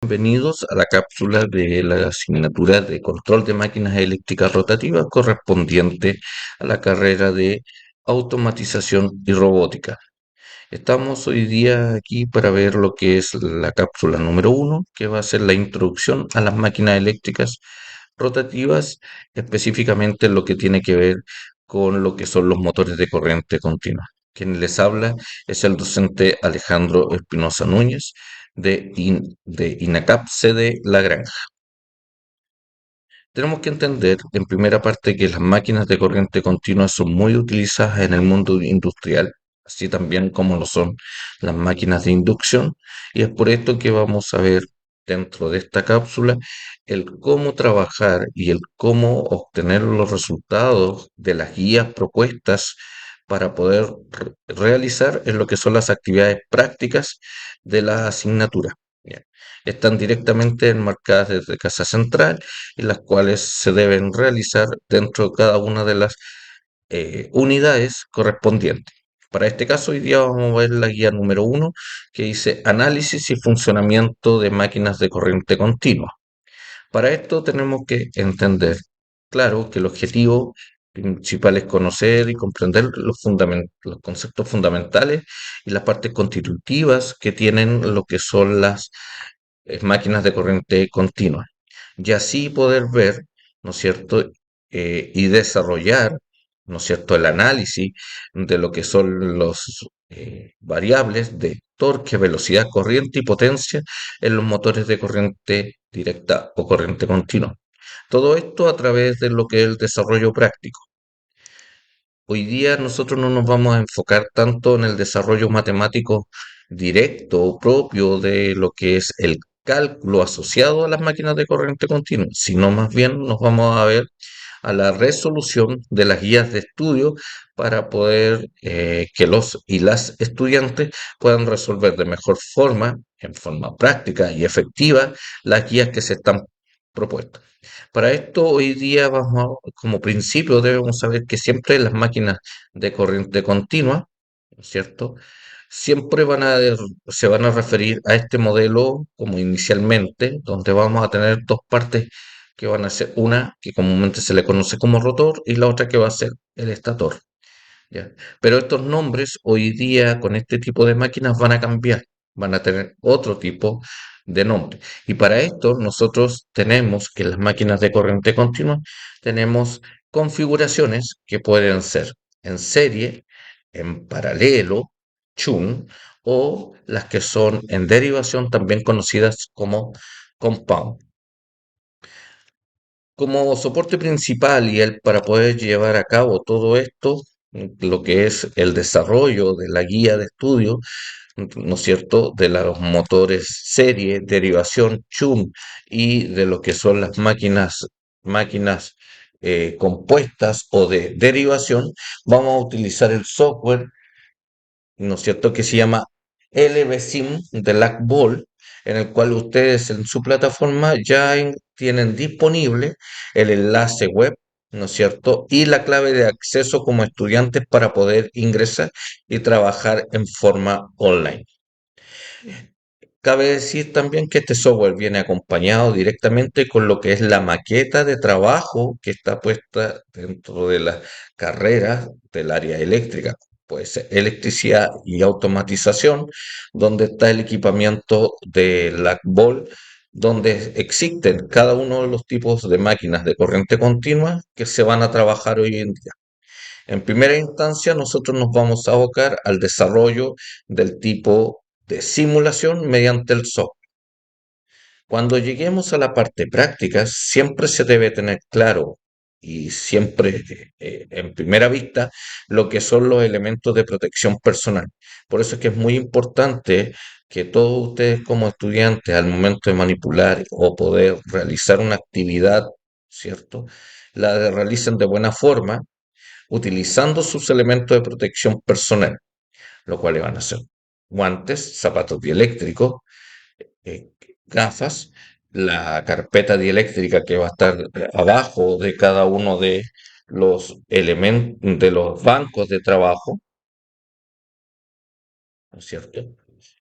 Bienvenidos a la cápsula de la asignatura de control de máquinas eléctricas rotativas correspondiente a la carrera de automatización y robótica. Estamos hoy día aquí para ver lo que es la cápsula número uno, que va a ser la introducción a las máquinas eléctricas rotativas, específicamente lo que tiene que ver con lo que son los motores de corriente continua. Quien les habla es el docente Alejandro Espinosa Núñez de INACAP sede La Granja. Tenemos que entender, en primera parte, que las máquinas de corriente continua son muy utilizadas en el mundo industrial, así también como lo son las máquinas de inducción, y es por esto que vamos a ver dentro de esta cápsula el cómo trabajar y el cómo obtener los resultados de las guías propuestas para poder realizar en lo que son las actividades prácticas de la asignatura. Bien. Están directamente enmarcadas desde Casa Central y las cuales se deben realizar dentro de cada una de las unidades correspondientes. Para este caso, hoy día vamos a ver la guía número uno que dice análisis y funcionamiento de máquinas de corriente continua. Para esto tenemos que entender, claro, que el objetivo principal es conocer y comprender los conceptos fundamentales y las partes constitutivas que tienen lo que son las máquinas de corriente continua. Y así poder ver, ¿no es cierto? Y desarrollar, ¿no es cierto?, el análisis de lo que son los variables de torque, velocidad, corriente y potencia en los motores de corriente directa o corriente continua. Todo esto a través de lo que es el desarrollo práctico. Hoy día nosotros no nos vamos a enfocar tanto en el desarrollo matemático directo o propio de lo que es el cálculo asociado a las máquinas de corriente continua, sino más bien nos vamos a ver a la resolución de las guías de estudio para poder que los y las estudiantes puedan resolver de mejor forma, en forma práctica y efectiva, las guías que se están propuestas. Para esto, hoy día como principio debemos saber que siempre las máquinas de corriente continua, ¿no es cierto? Siempre se van a referir a este modelo como inicialmente, donde vamos a tener dos partes que van a ser una que comúnmente se le conoce como rotor y la otra que va a ser el estator. ¿Ya? Pero estos nombres hoy día con este tipo de máquinas van a cambiar, van a tener otro tipo de nombre. Y para esto nosotros tenemos que las máquinas de corriente continua tenemos configuraciones que pueden ser en serie, en paralelo, Chun, o las que son en derivación también conocidas como compound. Como soporte principal y el para poder llevar a cabo todo esto, lo que es el desarrollo de la guía de estudio, ¿no es cierto?, de los motores serie, derivación, chum y de lo que son las máquinas compuestas o de derivación, vamos a utilizar el software, ¿no es cierto?, que se llama LVSIM de LACBOL, en el cual ustedes en su plataforma tienen disponible el enlace web, ¿no es cierto?, y la clave de acceso como estudiantes para poder ingresar y trabajar en forma online. Cabe decir también que este software viene acompañado directamente con lo que es la maqueta de trabajo que está puesta dentro de las carreras del área eléctrica, puede ser electricidad y automatización, donde está el equipamiento de LACBOL, donde existen cada uno de los tipos de máquinas de corriente continua que se van a trabajar hoy en día. En primera instancia, nosotros nos vamos a abocar al desarrollo del tipo de simulación mediante el software. Cuando lleguemos a la parte práctica, siempre se debe tener claro y siempre en primera vista lo que son los elementos de protección personal. Por eso es que es muy importante que todos ustedes como estudiantes al momento de manipular o poder realizar una actividad, ¿cierto? Realicen de buena forma utilizando sus elementos de protección personal, lo cual van a ser guantes, zapatos dieléctricos, eh, gafas, la carpeta dieléctrica que va a estar abajo de cada uno de los elementos de los bancos de trabajo, ¿no es cierto?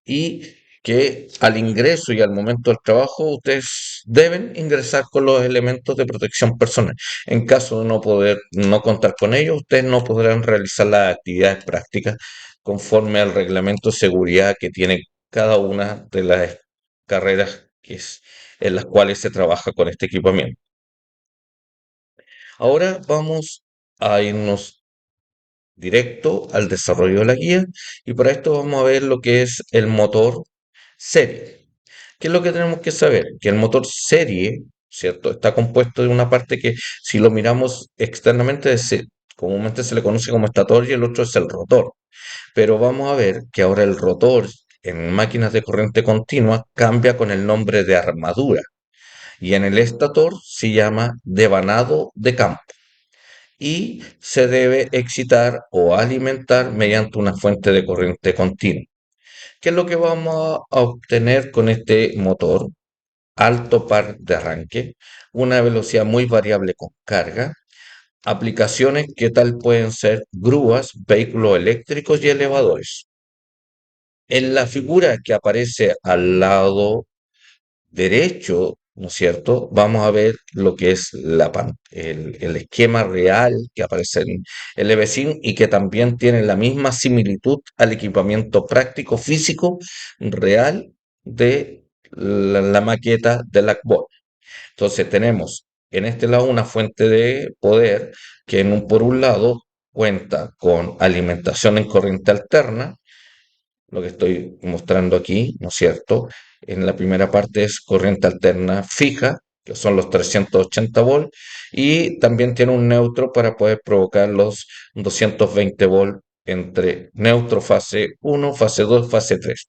Y que al ingreso y al momento del trabajo ustedes deben ingresar con los elementos de protección personal. En caso de no poder, no contar con ellos, ustedes no podrán realizar las actividades prácticas conforme al reglamento de seguridad que tiene cada una de las carreras en las cuales se trabaja con este equipamiento. Ahora vamos a irnos directo al desarrollo de la guía y para esto vamos a ver lo que es el motor serie. ¿Qué es lo que tenemos que saber? Que el motor serie, ¿cierto? Está compuesto de una parte que si lo miramos externamente comúnmente se le conoce como estator y el otro es el rotor. Pero vamos a ver que ahora el rotor en máquinas de corriente continua cambia con el nombre de armadura y en el estator se llama devanado de campo y se debe excitar o alimentar mediante una fuente de corriente continua. ¿Qué es lo que vamos a obtener con este motor? Alto par de arranque, una velocidad muy variable con carga, aplicaciones que tal pueden ser grúas, vehículos eléctricos y elevadores. En la figura que aparece al lado derecho, ¿no es cierto? Vamos a ver lo que es el esquema real que aparece en el EVSIM y que también tiene la misma similitud al equipamiento práctico físico real de la maqueta del ACBOL. Entonces tenemos en este lado una fuente de poder que por un lado cuenta con alimentación en corriente alterna, lo que estoy mostrando aquí, ¿no es cierto? En la primera parte es corriente alterna fija, que son los 380 volts, y también tiene un neutro para poder provocar los 220 volts entre neutro fase 1, fase 2, fase 3.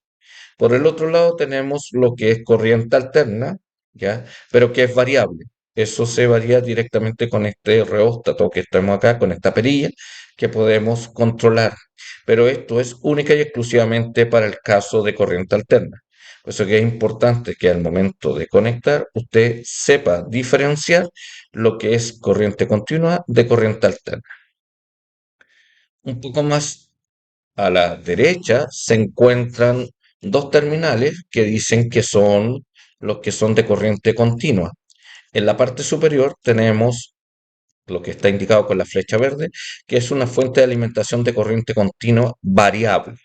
Por el otro lado tenemos lo que es corriente alterna, ¿ya? Pero que es variable. Eso se varía directamente con este reóstato que tenemos acá, con esta perilla, que podemos controlar. Pero esto es única y exclusivamente para el caso de corriente alterna. Por eso que es importante que al momento de conectar usted sepa diferenciar lo que es corriente continua de corriente alterna. Un poco más a la derecha se encuentran dos terminales que dicen que son los que son de corriente continua. En la parte superior tenemos lo que está indicado con la flecha verde, que es una fuente de alimentación de corriente continua variable.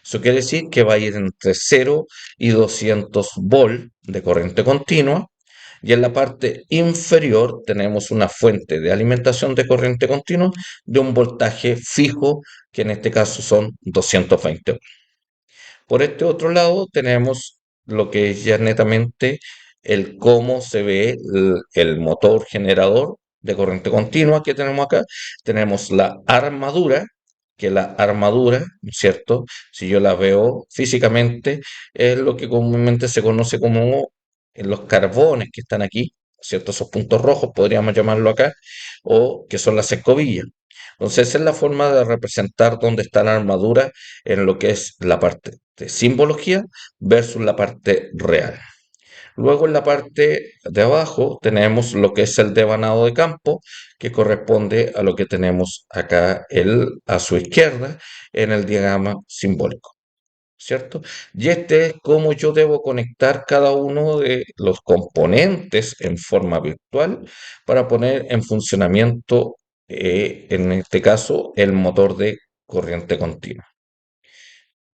Eso quiere decir que va a ir entre 0 y 200 volts de corriente continua. Y en la parte inferior tenemos una fuente de alimentación de corriente continua de un voltaje fijo, que en este caso son 220 volts. Por este otro lado tenemos lo que es ya netamente el cómo se ve el motor generador de corriente continua que tenemos acá. Tenemos la armadura, que la armadura, ¿no es cierto? Si yo la veo físicamente, es lo que comúnmente se conoce como los carbones que están aquí, ¿cierto? Esos puntos rojos, podríamos llamarlo acá, o que son las escobillas. Entonces, esa es la forma de representar dónde está la armadura en lo que es la parte de simbología versus la parte real. Luego en la parte de abajo tenemos lo que es el devanado de campo, que corresponde a lo que tenemos acá a su izquierda en el diagrama simbólico, ¿cierto? Y este es cómo yo debo conectar cada uno de los componentes en forma virtual para poner en funcionamiento, en este caso, el motor de corriente continua.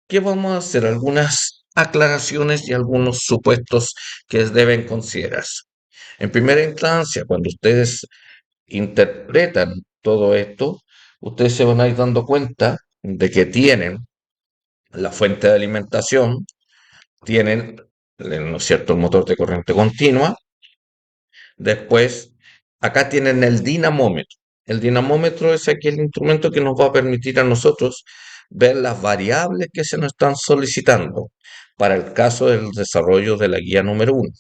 ¿Qué vamos a hacer? Algunas aclaraciones y algunos supuestos que deben considerarse. En primera instancia, cuando ustedes interpretan todo esto, ustedes se van a ir dando cuenta de que tienen la fuente de alimentación, tienen, ¿no es cierto?, el motor de corriente continua. Después, acá tienen el dinamómetro. El dinamómetro es aquel instrumento que nos va a permitir a nosotros ver las variables que se nos están solicitando para el caso del desarrollo de la guía número 1.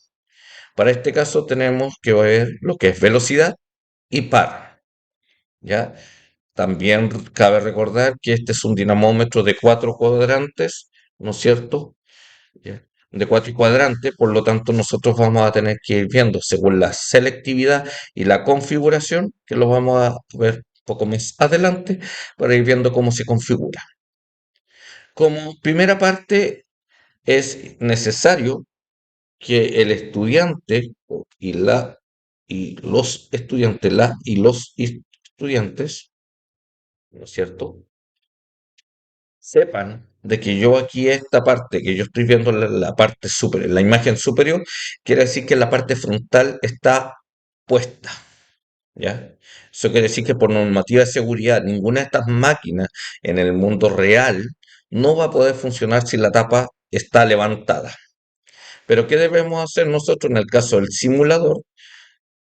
Para este caso tenemos que ver lo que es velocidad y par, ¿ya? También cabe recordar que este es un dinamómetro de 4 cuadrantes, ¿no es cierto? ¿Ya? De 4 cuadrantes, por lo tanto nosotros vamos a tener que ir viendo según la selectividad y la configuración, que lo vamos a ver un poco más adelante, para ir viendo cómo se configura. Como primera parte, es necesario que el estudiante y los estudiantes, estudiantes, ¿no es cierto? Sepan de que yo aquí esta parte, que yo estoy viendo la parte superior, la imagen superior, quiere decir que la parte frontal está puesta, ¿ya? Eso quiere decir que por normativa de seguridad, ninguna de estas máquinas en el mundo real no va a poder funcionar si la tapa está levantada. Pero ¿qué debemos hacer nosotros en el caso del simulador?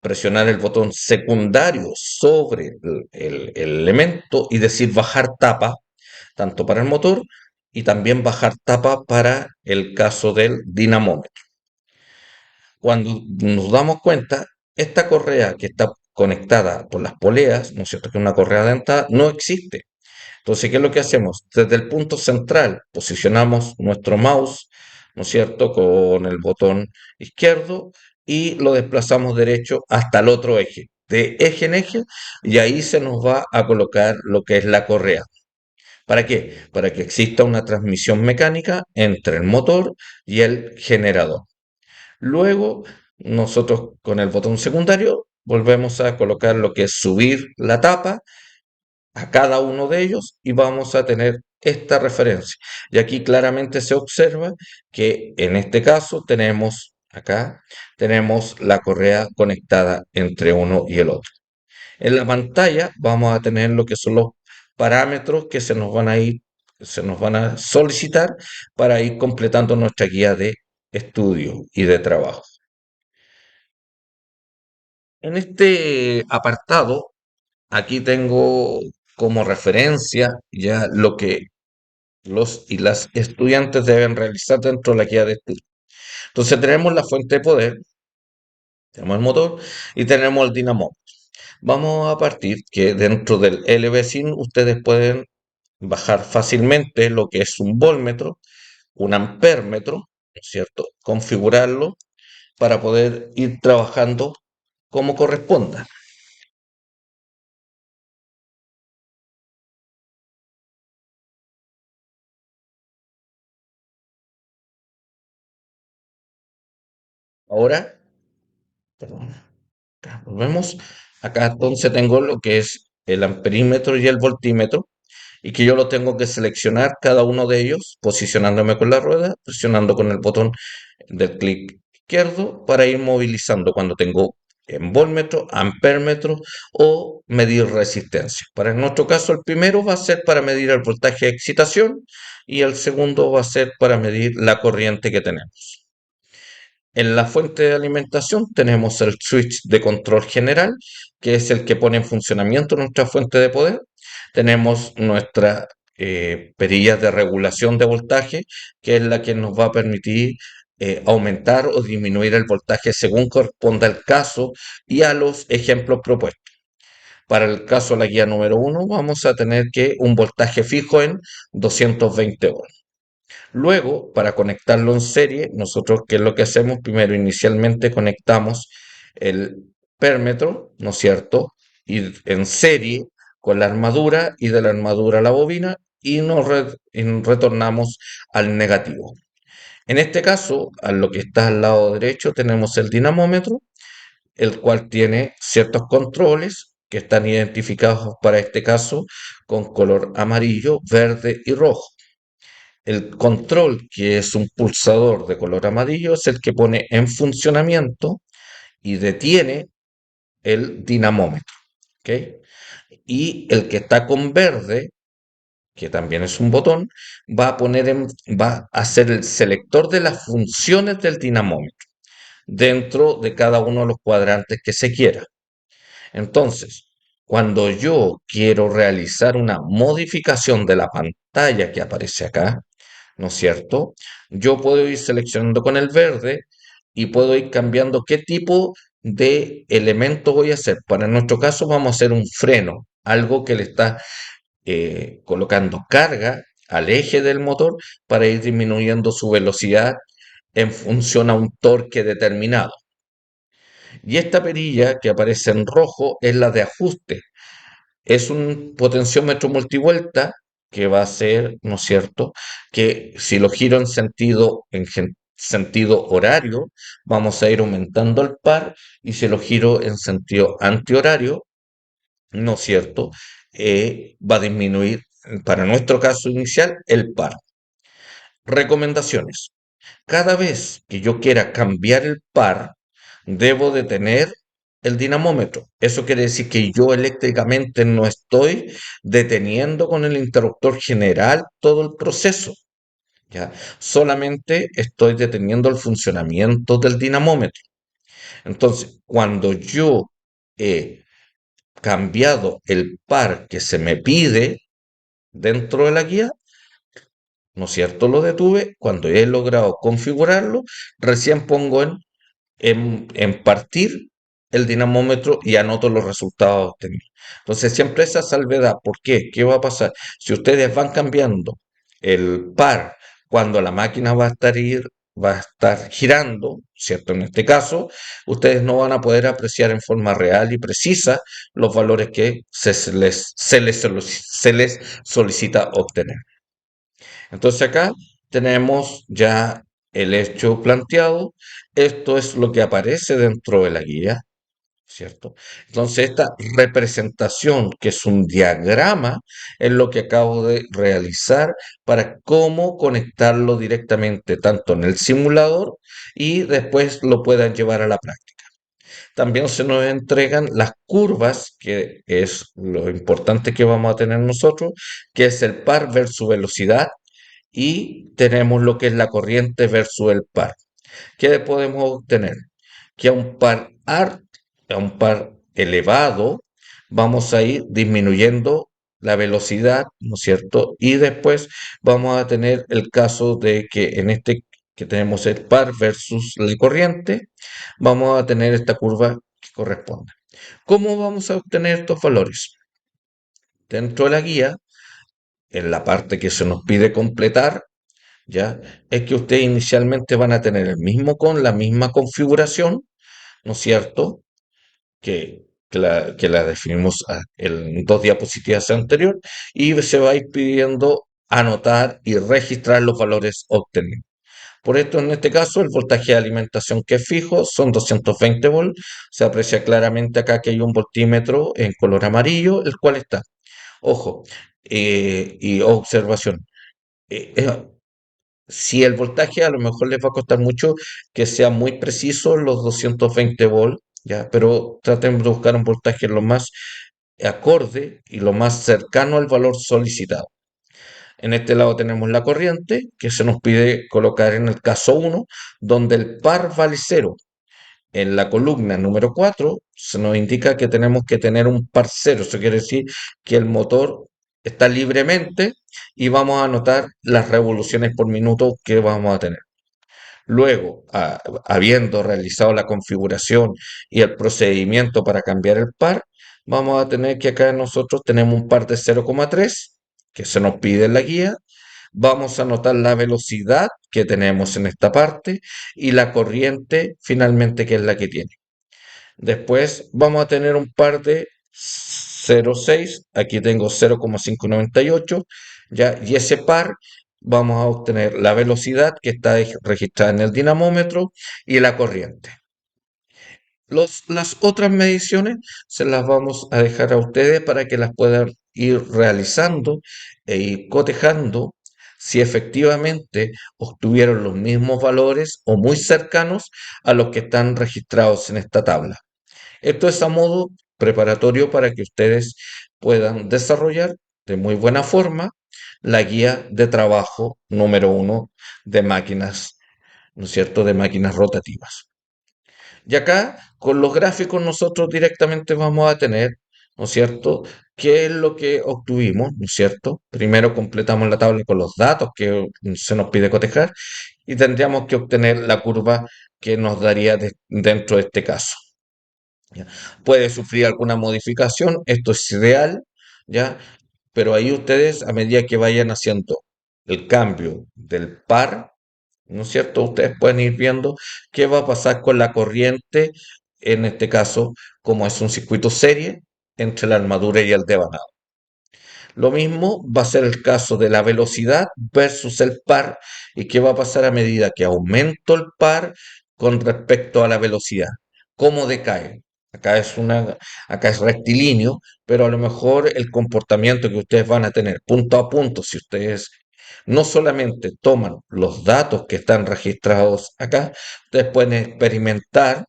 Presionar el botón secundario sobre el elemento y decir bajar tapa, tanto para el motor y también bajar tapa para el caso del dinamómetro. Cuando nos damos cuenta, esta correa que está conectada por las poleas, ¿no es cierto? Que es una correa dentada, no existe. Entonces, ¿qué es lo que hacemos? Desde el punto central posicionamos nuestro mouse, ¿no es cierto?, con el botón izquierdo y lo desplazamos derecho hasta el otro eje, de eje en eje, y ahí se nos va a colocar lo que es la correa. ¿Para qué? Para que exista una transmisión mecánica entre el motor y el generador. Luego, nosotros con el botón secundario volvemos a colocar lo que es subir la tapa a cada uno de ellos y vamos a tener esta referencia. Y aquí claramente se observa que en este caso tenemos acá, tenemos la correa conectada entre uno y el otro. En la pantalla vamos a tener lo que son los parámetros que se nos van a solicitar para ir completando nuestra guía de estudio y de trabajo. En este apartado, aquí tengo como referencia ya lo que los y las estudiantes deben realizar dentro de la guía de estudio. Entonces tenemos la fuente de poder, tenemos el motor y tenemos el dinamo. Vamos a partir que dentro del LVSIN ustedes pueden bajar fácilmente lo que es un voltmetro, un ampérmetro, ¿no es cierto? Configurarlo para poder ir trabajando como corresponda. Ahora, perdón, acá volvemos. Acá entonces tengo lo que es el amperímetro y el voltímetro y que yo lo tengo que seleccionar cada uno de ellos, posicionándome con la rueda, presionando con el botón del clic izquierdo para ir movilizando cuando tengo en voltmetro, ampérmetro o medir resistencia. Para nuestro caso, el primero va a ser para medir el voltaje de excitación y el segundo va a ser para medir la corriente que tenemos. En la fuente de alimentación tenemos el switch de control general, que es el que pone en funcionamiento nuestra fuente de poder. Tenemos nuestra perilla de regulación de voltaje, que es la que nos va a permitir aumentar o disminuir el voltaje según corresponda el caso y a los ejemplos propuestos. Para el caso de la guía número uno, vamos a tener que un voltaje fijo en 220 ohms. Luego, para conectarlo en serie, nosotros, ¿qué es lo que hacemos? Primero, inicialmente conectamos el pérmetro, ¿no es cierto? Y en serie con la armadura y de la armadura a la bobina y retornamos al negativo. En este caso, a lo que está al lado derecho, tenemos el dinamómetro, el cual tiene ciertos controles que están identificados para este caso con color amarillo, verde y rojo. El control, que es un pulsador de color amarillo, es el que pone en funcionamiento y detiene el dinamómetro. ¿Ok? Y el que está con verde, que también es un botón, va a ser el selector de las funciones del dinamómetro dentro de cada uno de los cuadrantes que se quiera. Entonces, cuando yo quiero realizar una modificación de la pantalla que aparece acá, ¿no es cierto? Yo puedo ir seleccionando con el verde y puedo ir cambiando qué tipo de elemento voy a hacer. Para nuestro caso vamos a hacer un freno, algo que le está colocando carga al eje del motor para ir disminuyendo su velocidad en función a un torque determinado. Y esta perilla que aparece en rojo es la de ajuste. Es un potenciómetro multivuelta que va a ser, ¿no es cierto?, que si lo giro sentido horario, vamos a ir aumentando el par, y si lo giro en sentido antihorario, ¿no es cierto?, va a disminuir, para nuestro caso inicial, el par. Recomendaciones. Cada vez que yo quiera cambiar el par, debo de tener el dinamómetro. Eso quiere decir que yo eléctricamente no estoy deteniendo con el interruptor general todo el proceso, ¿ya? Solamente estoy deteniendo el funcionamiento del dinamómetro. Entonces, cuando yo he cambiado el par que se me pide dentro de la guía, ¿no es cierto? Lo detuve. Cuando he logrado configurarlo, recién pongo en partir el dinamómetro y anoto los resultados obtenidos. Entonces, siempre esa salvedad. ¿Por qué? ¿Qué va a pasar? Si ustedes van cambiando el par cuando la máquina va a estar girando, ¿cierto? En este caso, ustedes no van a poder apreciar en forma real y precisa los valores que se les solicita obtener. Entonces acá tenemos ya el hecho planteado. Esto es lo que aparece dentro de la guía, ¿cierto? Entonces esta representación, que es un diagrama, es lo que acabo de realizar para cómo conectarlo directamente tanto en el simulador y después lo puedan llevar a la práctica. También se nos entregan las curvas, que es lo importante que vamos a tener nosotros, que es el par versus velocidad, y tenemos lo que es la corriente versus el par. ¿Qué podemos obtener? Que a un par elevado, vamos a ir disminuyendo la velocidad, ¿no es cierto? Y después vamos a tener el caso de que en este que tenemos el par versus la corriente, vamos a tener esta curva que corresponde. ¿Cómo vamos a obtener estos valores? Dentro de la guía, en la parte que se nos pide completar, ¿ya? Es que ustedes inicialmente van a tener la misma configuración, ¿no es cierto? Que la definimos en dos diapositivas anterior, y se va a ir pidiendo anotar y registrar los valores obtenidos. Por esto, en este caso, el voltaje de alimentación que es fijo son 220 volts. Se aprecia claramente acá que hay un voltímetro en color amarillo, el cual está. Ojo, y observación. eh, eh, si el voltaje a lo mejor les va a costar mucho que sea muy preciso los 220 volts, ¿ya? Pero traten de buscar un voltaje lo más acorde y lo más cercano al valor solicitado. En este lado tenemos la corriente que se nos pide colocar en el caso 1, donde el par vale 0. En la columna número 4 se nos indica que tenemos que tener un par cero. Eso quiere decir que el motor está libremente, y vamos a anotar las revoluciones por minuto que vamos a tener. Luego, habiendo realizado la configuración y el procedimiento para cambiar el par, vamos a tener que acá nosotros tenemos un par de 0,3 que se nos pide en la guía. Vamos a anotar la velocidad que tenemos en esta parte y la corriente finalmente, que es la que tiene. Después vamos a tener un par de 0,6. Aquí tengo 0,598, ¿ya? Y ese par vamos a obtener la velocidad que está registrada en el dinamómetro y la corriente. Las otras mediciones se las vamos a dejar a ustedes para que las puedan ir realizando e ir cotejando si efectivamente obtuvieron los mismos valores o muy cercanos a los que están registrados en esta tabla. Esto es a modo preparatorio para que ustedes puedan desarrollar de muy buena forma la guía de trabajo número 1 de máquinas, ¿no es cierto?, de máquinas rotativas. Y acá, con los gráficos, nosotros directamente vamos a tener, ¿no es cierto?, qué es lo que obtuvimos, ¿no es cierto? Primero completamos la tabla con los datos que se nos pide cotejar, y tendríamos que obtener la curva que nos daría dentro de este caso. ¿Ya? Puede sufrir alguna modificación, esto es ideal, ¿ya? Pero ahí ustedes, a medida que vayan haciendo el cambio del par, ¿no es cierto? Ustedes pueden ir viendo qué va a pasar con la corriente, en este caso, como es un circuito serie entre la armadura y el devanado. Lo mismo va a ser el caso de la velocidad versus el par y qué va a pasar a medida que aumento el par con respecto a la velocidad. ¿Cómo decae? Acá es acá es rectilíneo, pero a lo mejor el comportamiento que ustedes van a tener punto a punto, si ustedes no solamente toman los datos que están registrados acá, ustedes pueden experimentar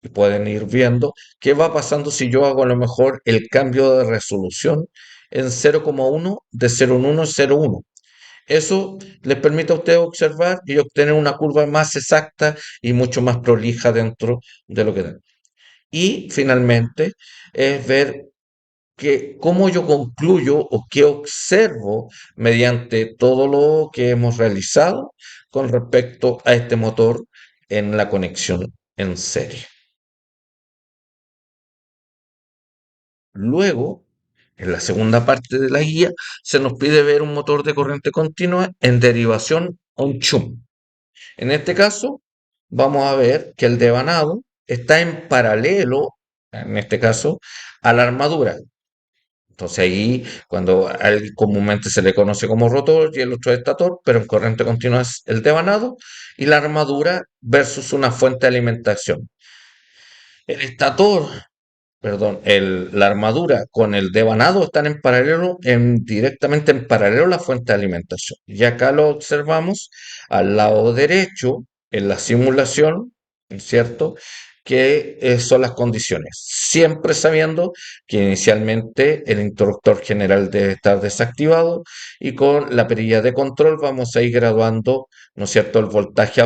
y pueden ir viendo qué va pasando si yo hago a lo mejor el cambio de resolución en 0,1 de 0,1 a 0,1. Eso les permite a ustedes observar y obtener una curva más exacta y mucho más prolija dentro de lo que dan. Y finalmente es ver cómo yo concluyo o qué observo mediante todo lo que hemos realizado con respecto a este motor en la conexión en serie. Luego, en la segunda parte de la guía, se nos pide ver un motor de corriente continua en derivación on-chum. En este caso, vamos a ver que el devanado está en paralelo, en este caso, a la armadura. Entonces ahí, cuando a él comúnmente se le conoce como rotor y el otro es estator, pero en corriente continua es el devanado y la armadura versus una fuente de alimentación. El estator, perdón, la armadura con el devanado están en paralelo, directamente en paralelo a la fuente de alimentación. Y acá lo observamos al lado derecho, en la simulación, ¿cierto? Que son las condiciones. Siempre sabiendo que inicialmente el interruptor general debe estar desactivado y con la perilla de control vamos a ir graduando, ¿no es cierto?, el voltaje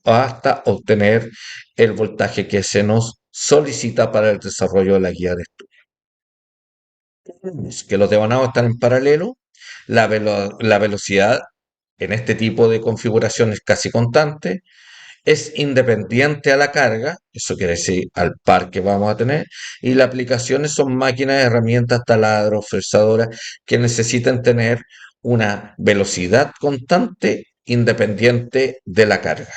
hasta obtener el voltaje que se nos solicita para el desarrollo de la guía de estudios. Que los devanados están en paralelo, la velocidad en este tipo de configuración es casi constante, es independiente a la carga, eso quiere decir al par que vamos a tener, y las aplicaciones son máquinas, herramientas, taladros, fresadoras que necesitan tener una velocidad constante independiente de la carga.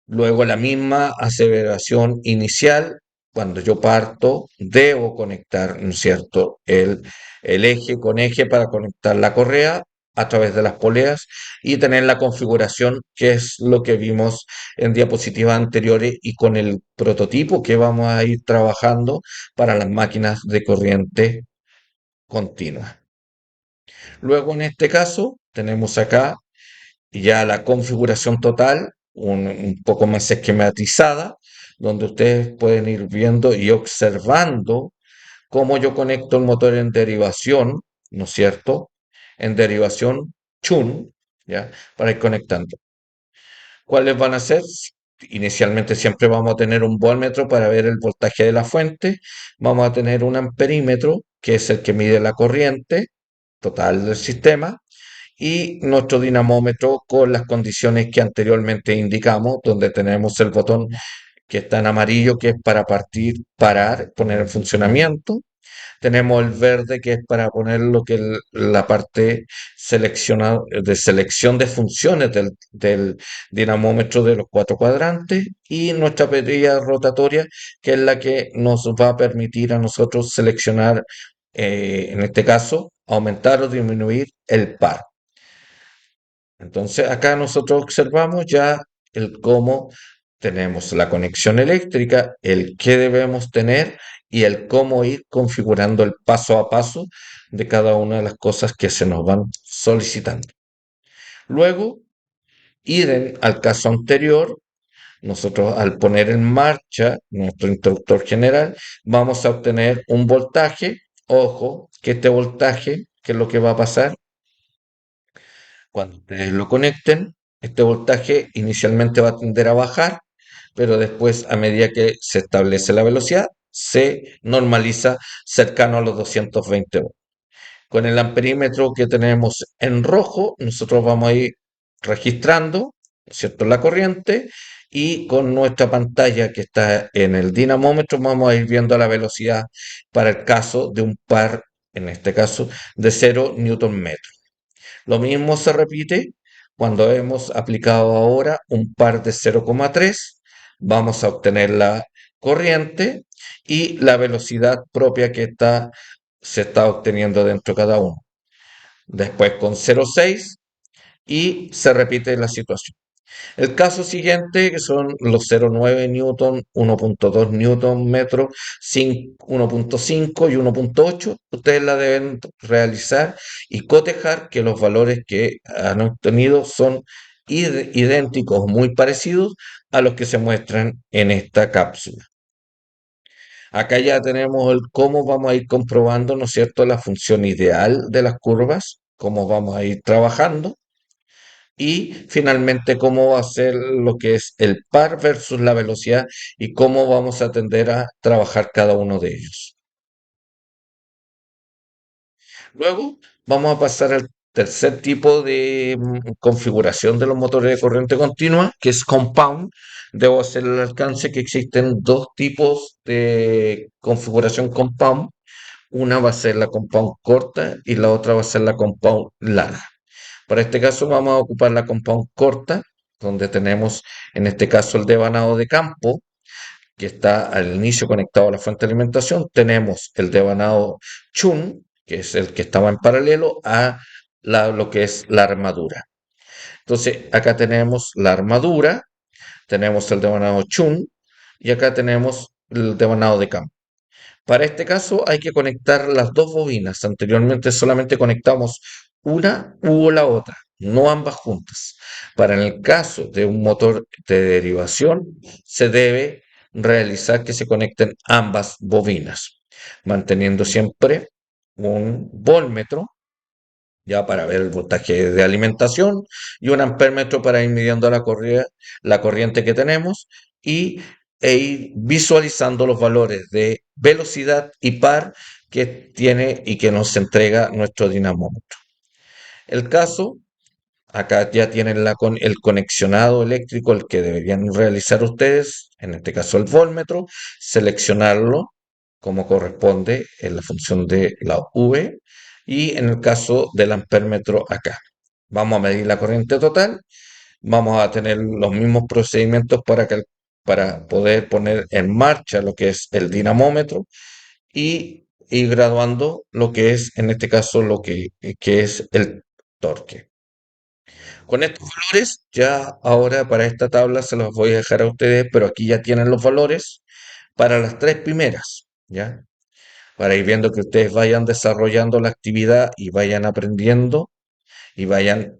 Luego la misma aseveración inicial, cuando yo parto, debo conectar, ¿no es cierto?, el eje con eje para conectar la correa a través de las poleas y tener la configuración que es lo que vimos en diapositivas anteriores y con el prototipo que vamos a ir trabajando para las máquinas de corriente continua. Luego en este caso tenemos acá ya la configuración total, un poco más esquematizada, donde ustedes pueden ir viendo y observando cómo yo conecto el motor en derivación, ¿no es cierto? En derivación chun, ¿ya? Para ir conectando. ¿Cuáles van a ser? Inicialmente siempre vamos a tener un voltmetro para ver el voltaje de la fuente, vamos a tener un amperímetro, que es el que mide la corriente total del sistema, y nuestro dinamómetro con las condiciones que anteriormente indicamos, donde tenemos el botón que está en amarillo, que es para partir, parar, poner en funcionamiento. Tenemos el verde, que es para poner lo que la parte de selección de funciones del dinamómetro de los cuatro cuadrantes, y nuestra perilla rotatoria, que es la que nos va a permitir a nosotros seleccionar, en este caso, aumentar o disminuir el par. Entonces acá nosotros observamos ya el cómo tenemos la conexión eléctrica, el qué debemos tener y el cómo ir configurando el paso a paso de cada una de las cosas que se nos van solicitando. Luego, ir al caso anterior, nosotros al poner en marcha nuestro interruptor general, vamos a obtener un voltaje. Ojo, que este voltaje, ¿qué es lo que va a pasar? Cuando ustedes lo conecten, este voltaje inicialmente va a tender a bajar, pero después, a medida que se establece la velocidad, se normaliza cercano a los 220 ohms. Con el amperímetro que tenemos en rojo, nosotros vamos a ir registrando, ¿cierto?, la corriente, y con nuestra pantalla que está en el dinamómetro vamos a ir viendo la velocidad para el caso de un par, en este caso, de 0 newton metro. Lo mismo se repite cuando hemos aplicado ahora un par de 0,3, vamos a obtener la corriente y la velocidad propia que está se está obteniendo dentro de cada uno. Después con 0,6 y se repite la situación. El caso siguiente, que son los 0,9 newton, 1,2 newton metro, 1,5 y 1,8, ustedes la deben realizar y cotejar que los valores que han obtenido son idénticos, muy parecidos a los que se muestran en esta cápsula. Acá ya tenemos el cómo vamos a ir comprobando, ¿no es cierto?, la función ideal de las curvas, cómo vamos a ir trabajando y finalmente cómo va a ser lo que es el par versus la velocidad y cómo vamos a tender a trabajar cada uno de ellos. Luego vamos a pasar al tercer tipo de configuración de los motores de corriente continua, que es compound. Debo hacer el alcance que existen dos tipos de configuración compound. Una va a ser la compound corta y la otra va a ser la compound larga. Para este caso vamos a ocupar la compound corta, donde tenemos en este caso el devanado de campo, que está al inicio conectado a la fuente de alimentación. Tenemos el devanado Chun, que es el que estaba en paralelo a lo que es la armadura. Entonces, acá tenemos la armadura, tenemos el devanado Chun y acá tenemos el devanado de campo. Para este caso hay que conectar las dos bobinas. Anteriormente solamente conectamos una u la otra, no ambas juntas. Para el caso de un motor de derivación, se debe realizar que se conecten ambas bobinas, manteniendo siempre un voltmetro ya para ver el voltaje de alimentación y un ampérmetro para ir midiendo la corriente que tenemos y, e ir visualizando los valores de velocidad y par que tiene y que nos entrega nuestro dinamómetro. El caso, acá ya tienen el conexionado eléctrico, el que deberían realizar ustedes, en este caso el voltmetro, seleccionarlo como corresponde en la función de la V y en el caso del ampérmetro acá. Vamos a medir la corriente total, vamos a tener los mismos procedimientos para poder poner en marcha lo que es el dinamómetro y ir graduando lo que es, en este caso, que es el torque. Con estos valores, ya ahora para esta tabla se los voy a dejar a ustedes, pero aquí ya tienen los valores para las tres primeras, ¿ya? Para ir viendo que ustedes vayan desarrollando la actividad y vayan aprendiendo y vayan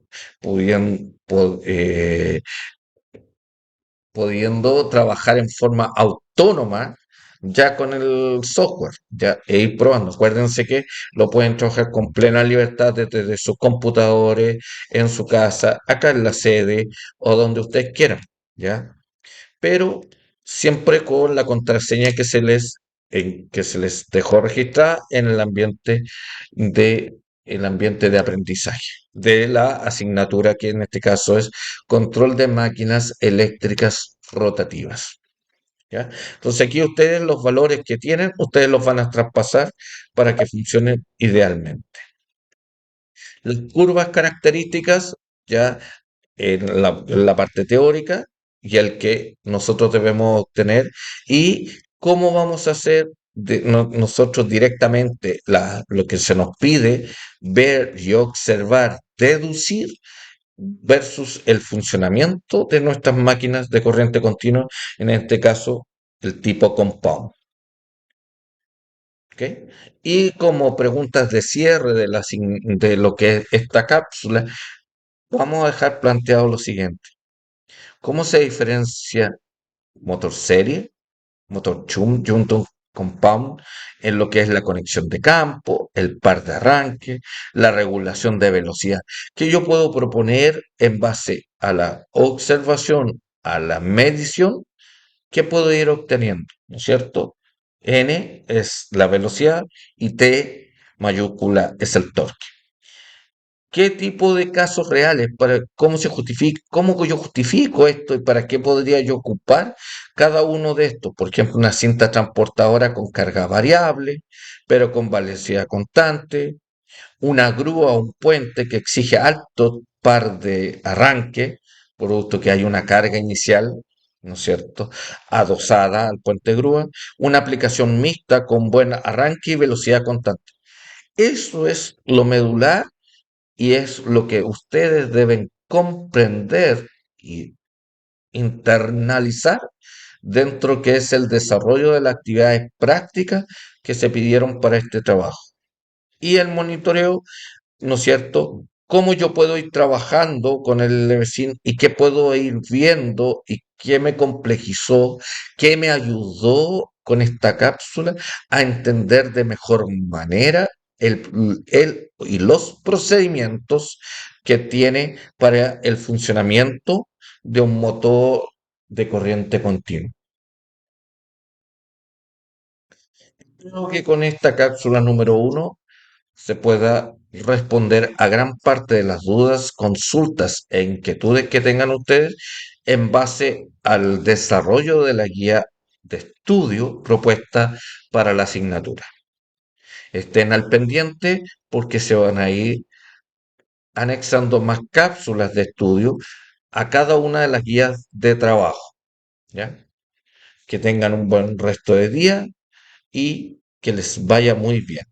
pudiendo trabajar en forma autónoma ya con el software, ya, e ir probando. Acuérdense que lo pueden trabajar con plena libertad desde sus computadores, en su casa, acá en la sede o donde ustedes quieran, ¿ya? Pero siempre con la contraseña que se les dejó registrada en de, el ambiente de aprendizaje de la asignatura que en este caso es control de máquinas eléctricas rotativas. ¿Ya? Entonces aquí ustedes los valores que tienen, ustedes los van a traspasar para que funcionen idealmente. Las curvas características ya en la parte teórica y el que nosotros debemos obtener y cómo vamos a hacer nosotros directamente lo que se nos pide, ver y observar, deducir versus el funcionamiento de nuestras máquinas de corriente continua, en este caso el tipo compound. ¿Ok? Y como preguntas de cierre de lo que es esta cápsula, vamos a dejar planteado lo siguiente. ¿Cómo se diferencia motor serie, motor junto compound en lo que es la conexión de campo, el par de arranque, la regulación de velocidad? Que yo puedo proponer en base a la observación, a la medición que puedo ir obteniendo, ¿no es cierto? N es la velocidad y T mayúscula es el torque. ¿Qué tipo de casos reales? ¿Cómo se justifica? ¿Cómo yo justifico esto y para qué podría yo ocupar cada uno de estos? Por ejemplo, una cinta transportadora con carga variable, pero con velocidad constante, una grúa o un puente que exige alto par de arranque, producto que hay una carga inicial, ¿no es cierto?, adosada al puente grúa, una aplicación mixta con buen arranque y velocidad constante. Eso es lo medular y es lo que ustedes deben comprender y internalizar dentro que es el desarrollo de las actividades prácticas que se pidieron para este trabajo. Y el monitoreo, ¿no es cierto? ¿Cómo yo puedo ir trabajando con el vecino y qué puedo ir viendo y qué me complejizó, qué me ayudó con esta cápsula a entender de mejor manera el y los procedimientos que tiene para el funcionamiento de un motor de corriente continua? Creo que con esta cápsula número uno se pueda responder a gran parte de las dudas, consultas e inquietudes que tengan ustedes en base al desarrollo de la guía de estudio propuesta para la asignatura. Estén al pendiente porque se van a ir anexando más cápsulas de estudio a cada una de las guías de trabajo, ¿ya? Que tengan un buen resto de día y que les vaya muy bien.